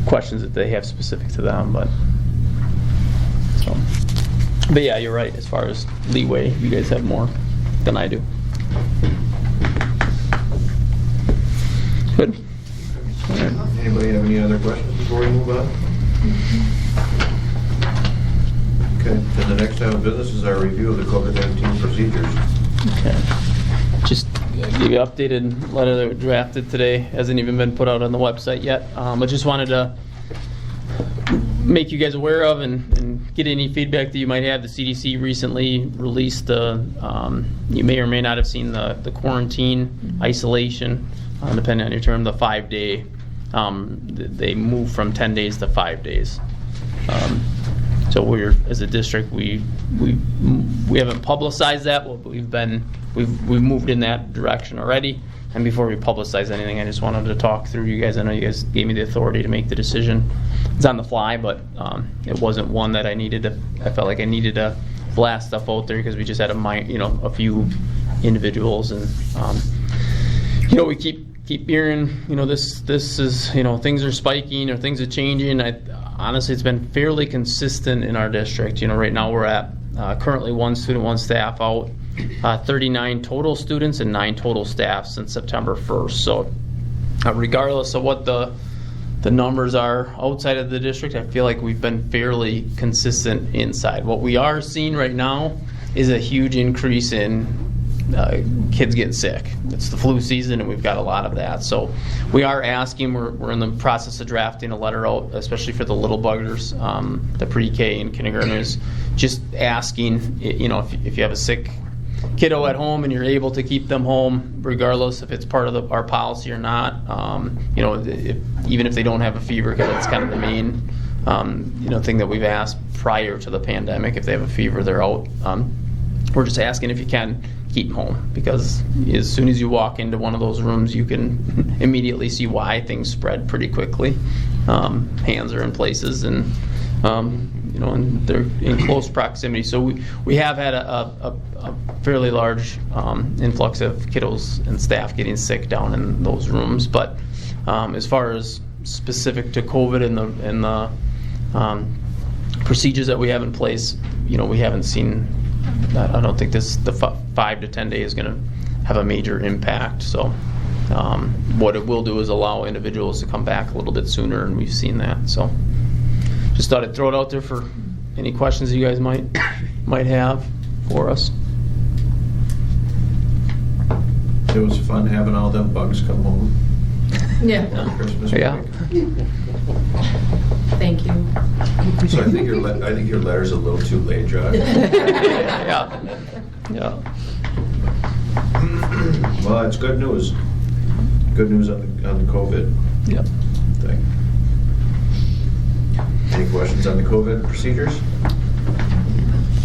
questions that they have specific to them. But so. But yeah, you're right, as far as leeway, you guys have more than I do. Good. Anybody have any other questions before we move on? Okay, then the next item of business is our review of the COVID-19 procedures. Okay. Just give you an updated letter that we drafted today. Hasn't even been put out on the website yet. I just wanted to make you guys aware of and get any feedback that you might have. The CDC recently released you may or may not have seen the quarantine isolation, depending on your term, the 5-day. They moved from 10 days to 5 days. So we're, as a district, we haven't publicized that, but we've moved in that direction already. And before we publicize anything, I just wanted to talk through you guys. I know you guys gave me the authority to make the decision. It's on the fly, but it wasn't one that I felt like I needed to blast stuff out there because we just had a few individuals, and we keep hearing, this is, things are spiking or things are changing. Honestly, it's been fairly consistent in our district. Right now we're at currently 1 student, 1 staff out, 39 total students and 9 total staff since September 1st. So regardless of what the numbers are outside of the district, I feel like we've been fairly consistent inside. What we are seeing right now is a huge increase in kids getting sick. It's the flu season, and we've got a lot of that. So we are asking, we're in the process of drafting a letter out, especially for the little buggers, the pre-K and kindergartners, just asking, if you have a sick kiddo at home and you're able to keep them home, regardless if it's part of our policy or not, even if they don't have a fever, because that's kind of the main thing that we've asked prior to the pandemic. If they have a fever, they're out. We're just asking if you can keep them home, because as soon as you walk into one of those rooms, you can immediately see why things spread pretty quickly. Hands are in places, and and they're in close proximity. So we have had a fairly large influx of kiddos and staff getting sick down in those rooms. But as far as specific to COVID and the procedures that we have in place, we haven't seen. I don't think the 5 to 10 days is going to have a major impact. So what it will do is allow individuals to come back a little bit sooner, and we've seen that. So just thought I'd throw it out there for any questions you guys might have for us. It was fun having all them bugs come home. Yeah. On Christmas Yeah. break. Thank you. So I think your letter's a little too late, Josh. Yeah. Well, it's good news. Good news on the COVID Yep. thing. Any questions on the COVID procedures?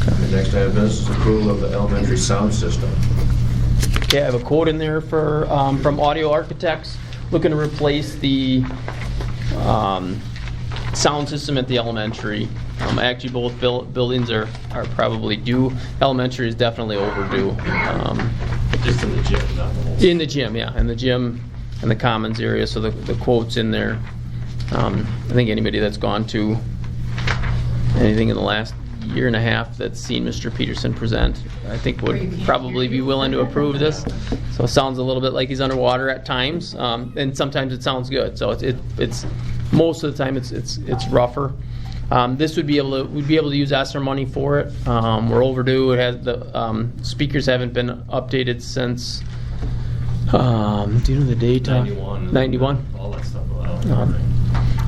The next item of business is approval of the elementary sound system. Okay, I have a quote in there for from Audio Architects, looking to replace the sound system at the elementary. Actually, both buildings are probably due. Elementary is definitely overdue. Just in the gym, not the whole. In the gym, yeah, in the gym and the commons area. So the quote's in there. I think anybody that's gone to anything in the last year and a half that's seen Mr. Peterson present, I think would probably be willing to approve this. So it sounds a little bit like he's underwater at times, and sometimes it sounds good. So it's most of the time it's rougher. We'd be able to use ESSER money for it. We're overdue. It has the speakers haven't been updated since. Do you know the date? 91. 91. All that stuff.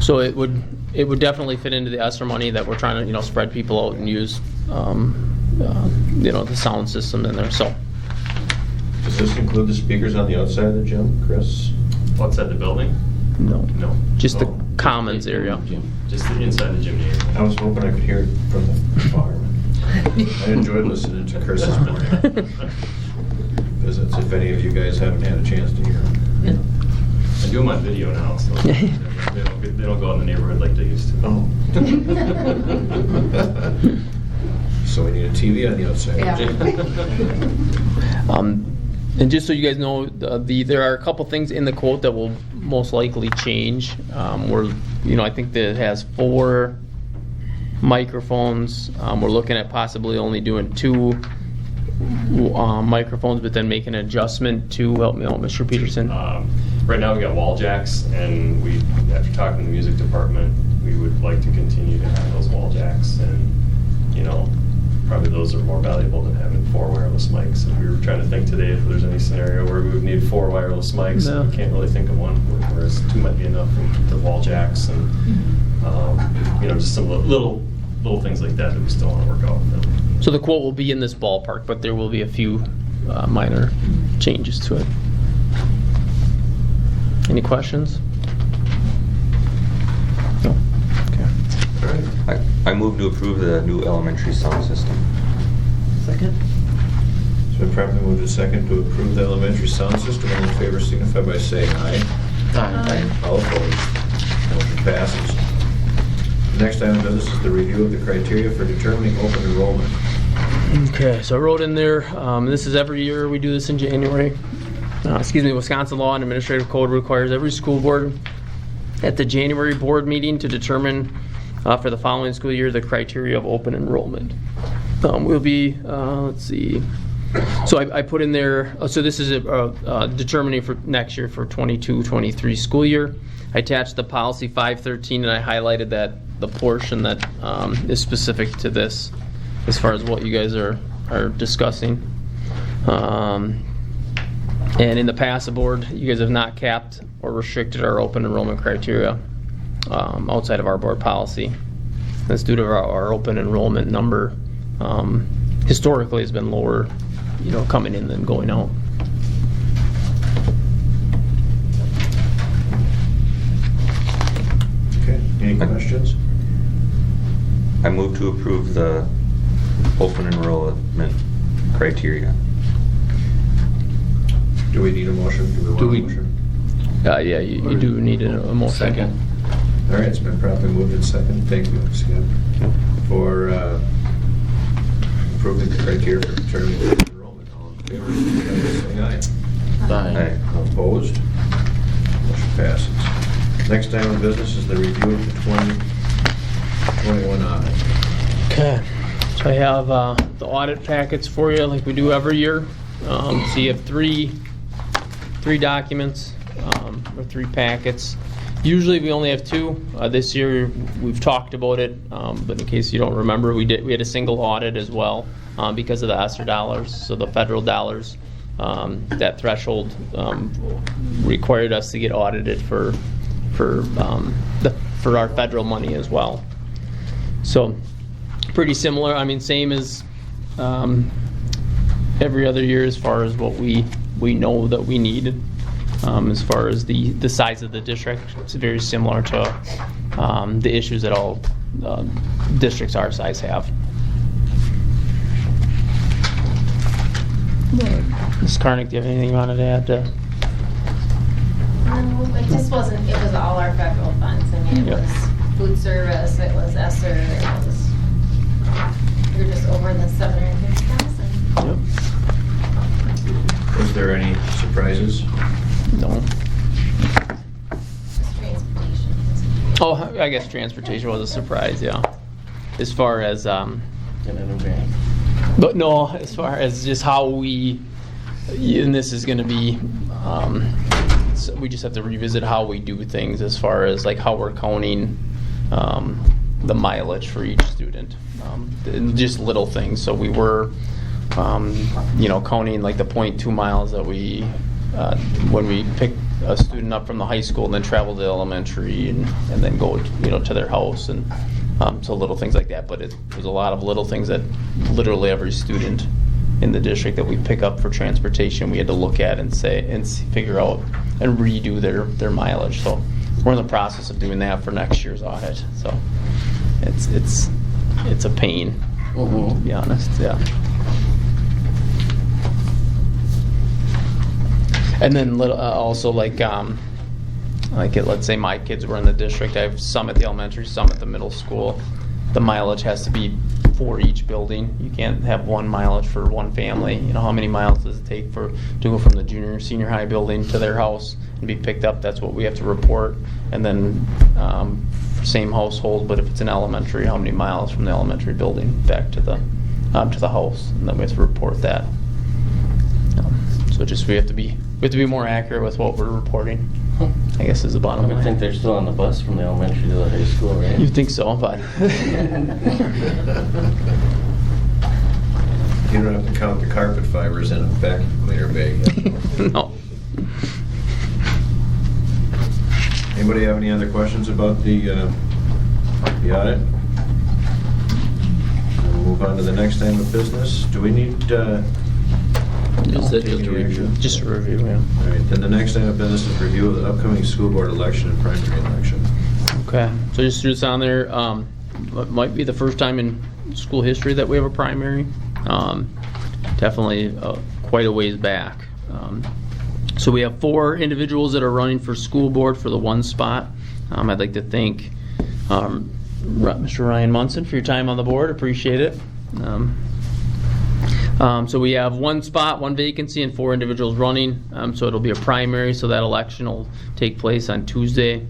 So it would definitely fit into the ESSER money that we're trying to spread people out and use the sound system in there. So Does this include the speakers on the outside of the gym, Chris? Outside the building? no, No. just the Oh. commons area. Just the inside the gymnasium. I was hoping I could hear it from the farm. I enjoyed listening to Chris's morning visits, if any of you guys haven't had a chance to hear them. I do them on video now, so they don't go out in the neighborhood like they used to. Oh. So we need a TV on the outside. Yeah. And just so you guys know, there are a couple things in the quote that will most likely change. I think that it has 4 microphones. We're looking at possibly only doing 2 microphones, but then make an adjustment to, help me out, Mr. Peterson. Right now we got wall jacks, and we, after talking to the music department, we would like to continue to have those wall jacks, and, you know, probably those are more valuable than having 4 wireless mics. And we were trying to think today if there's any scenario where we would need 4 wireless mics. No. We can't really think of one, whereas 2 might be enough. We keep the wall jacks and, you know, just some little things like that we still want to work out with them. So the quote will be in this ballpark, but there will be a few minor changes to it. Any questions? No? Okay. All right. I move to approve the new elementary sound system. Second. It's been properly moved and second to approve the elementary sound system. All in favor signify by saying aye. Aye. All opposed. Motion passes. The next item of business is the review of the criteria for determining open enrollment. Okay, so I wrote in there, this is every year we do this in January. Wisconsin law and administrative code requires every school board at the January board meeting to determine for the following school year the criteria of open enrollment. Will be, let's see. So I put in there, so this is determining for next year for 22-23 school year. I attached the policy 513 and I highlighted that the portion that is specific to this as far as what you guys are discussing. And in the past, the board, you guys have not capped or restricted our open enrollment criteria outside of our board policy. That's due to our open enrollment number historically has been lower, you know, coming in than going out. Okay, any questions? I move to approve the open enrollment criteria. Do we need a motion? Do we want a motion? Yeah, you do need a motion. Second. All right, it's been properly moved and second. Thank you, Scott, for approving the criteria for determining open enrollment. All in favor, signify by saying aye. Aye. All opposed? Motion passes. Next item of business is the review of the 2021 audit. Okay, so I have the audit packets for you like we do every year. So you have three documents or 3 packets. Usually we only have 2. This year we've talked about it, but in case you don't remember, we had a single audit as well because of the ESSER dollars. So the federal dollars, that threshold required us to get audited for our federal money as well. So pretty similar. I mean, same as every other year as far as what we know that we need. As far as the size of the district, it's very similar to the issues that all districts our size have. Ms. Karnick, do you have anything you wanted to add to? No, it just wasn't, it was all our federal funds. I mean, it Yep. was food service, it was ESSER, it was, we were just over the 750,000. Yep. Was there any surprises? No. Just transportation. Oh, I guess transportation was a surprise, yeah. As far as, but no, as far as just how we, and this is gonna be, so we just have to revisit how we do things as far as like how we're counting the mileage for each student. And just little things. So we were, counting like the 0.2 miles that we, when we pick a student up from the high school and then travel to elementary and then go, to their house and so little things like that. But it was a lot of little things that literally every student in the district that we pick up for transportation, we had to look at and figure out and redo their mileage. So we're in the process of doing that for next year's audit. So it's a pain, to be honest. Yeah. And then also let's say my kids were in the district. I have some at the elementary, some at the middle school. The mileage has to be for each building. You can't have one mileage for one family. How many miles does it take to go from the junior, senior high building to their house and be picked up? That's what we have to report. And then same household, but if it's an elementary, how many miles from the elementary building back to the house, and then we have to report that. So just we have to be more accurate with what we're reporting, I guess, is the bottom line. I think they're still on the bus from the elementary to the high school, right? You think so, but You don't have to count the carpet fibers in a vacuum cleaner bag. no. Anybody have any other questions about the audit? We'll move on to the next item of business. Do we need Just a review. Just a review, yeah. All right, then the next item of business is review of the upcoming school board election and primary election. Okay, so just threw this on there. It might be the first time in school history that we have a primary. Definitely quite a ways back. So we have 4 individuals that are running for school board for the 1 spot. I'd like to thank Mr. Ryan Munson for your time on the board. Appreciate it. So we have 1 spot, 1 vacancy, and 4 individuals running. So it'll be a primary, so that election will take place on Tuesday,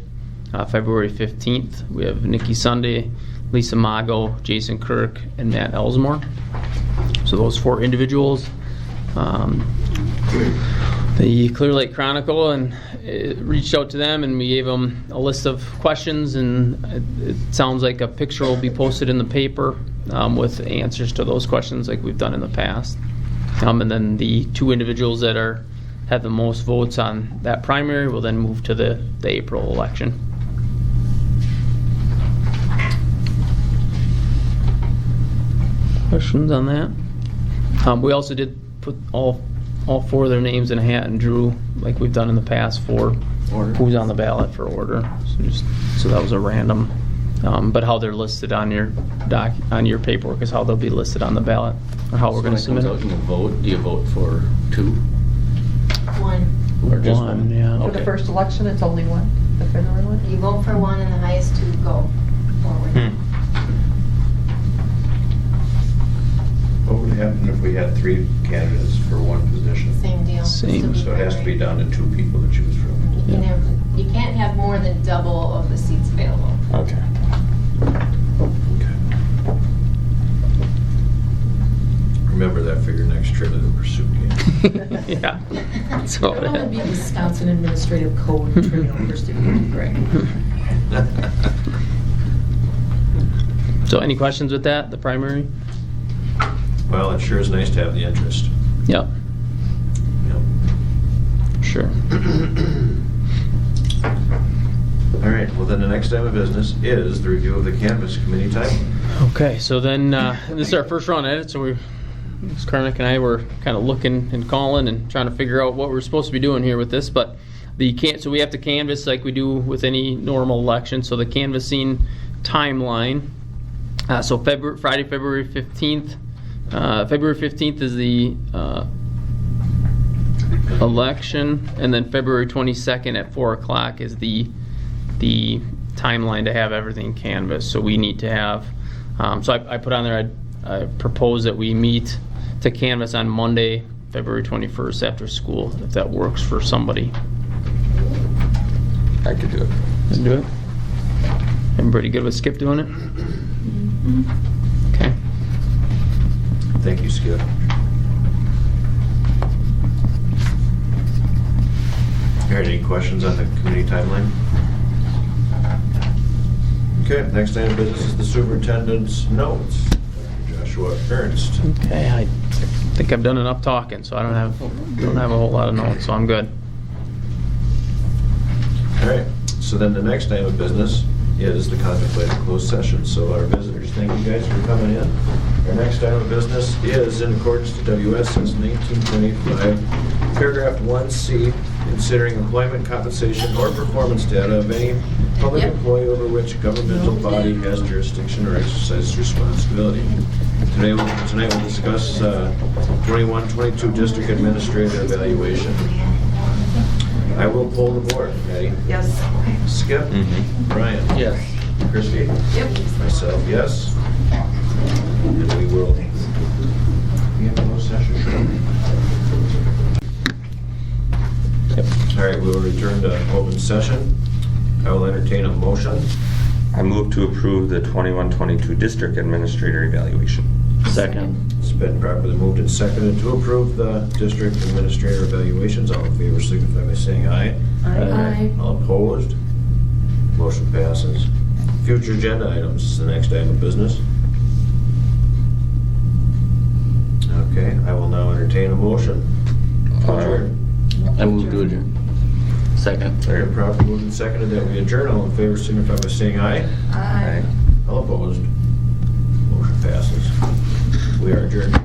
February 15th. We have Nikki Sunday, Lisa Mago, Jason Kirk, and Matt Elsmore. So those 4 individuals. The Clear Lake Chronicle and reached out to them, and we gave them a list of questions, and it sounds like a picture will be posted in the paper with answers to those questions like we've done in the past. And then the 2 individuals that have the most votes on that primary will then move to the April election. Questions on that? We also did put all 4 of their names in a hat and drew, like we've done in the past, for who's on the ballot for order. So that was a random, but how they're listed on your paperwork is how they'll be listed on the ballot, or how we're going to submit it. Do you vote for 2? 1. Or just 1, yeah. For the first election, it's only 1, the February one? You vote for 1 and the highest 2 go forward. What would happen if we had 3 candidates for 1 position? Same deal. Same. So it has to be down to 2 people to choose from. You can't have more than double of the seats available. Okay. Okay. Remember that for your next Trivial Pursuit game. Yeah. That's about That would it. be Wisconsin Administrative Code Trivial Pursuit, right? So any questions with that, the primary? Well, it sure is nice to have the interest. Yep, Yep. sure. All right, well then the next item of business is the review of the canvas committee timeline. Okay, so then this is our first run at it. So Ms. Karnick and I were kind of looking and calling and trying to figure out what we're supposed to be doing here with this. But so we have to canvass like we do with any normal election. So the canvassing timeline. So Friday, February 15th. February 15th is the election, and then February 22nd at 4 o'clock is the timeline to have everything canvassed. So we need to have, so I put on there, I propose that we meet to canvass on Monday, February 21st after school, if that works for somebody. I could do it. Can do it? Everybody good with Skip doing it? Okay. Thank you, Skip. All right, any questions on the committee timeline? Okay, next item of business is the superintendent's notes. Dr. Joshua Ernst. Okay, I think I've done enough talking, so I don't have a whole lot of notes, so I'm good. All right, so then the next item of business is the contemplated closed session. So our visitors, thank you guys for coming in. Our next item of business is in accordance to WSS 1925, paragraph 1C, considering employment, compensation, or performance data of any public employee over which governmental body has jurisdiction or exercises responsibility. Tonight we'll discuss 21-22 district administrator evaluation. I will poll the board. Patty? Yes. Skip? Mm-hmm. Brian? Yes. Christie? Yep. Myself, yes. And we will be in closed session. Yep. All right, we will return to open session. I will entertain a motion I move to approve the 21-22 district administrator evaluation. Second. It's been properly moved and seconded to approve the district administrator evaluations. All in favor signify by saying aye. Aye. All opposed? Motion passes. Future agenda items is the next item of business. Okay, I will now entertain a motion. Adjourn. I move to adjourn. Second. Very properly moved and seconded that we adjourn. All in favor signify by saying aye. Aye. All opposed? Motion passes. We are adjourned.